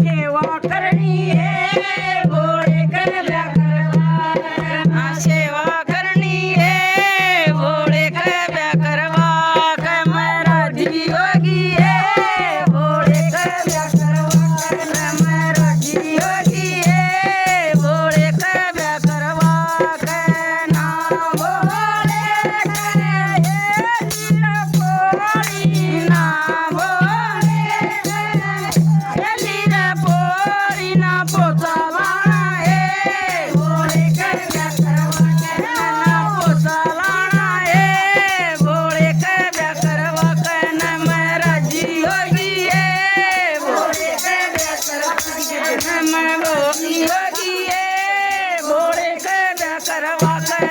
सेवा करनी है भोले कर ब्याह करवा सेवा करनी है भोले कर ब्याह करवा के मेरा जी होगी है भोले कर ब्याह करवा मेरा जी होगी है भोले कर ब्याह करवा के नाम भोले के नाम मैं वो योगी है भोले के ब्याह करवा के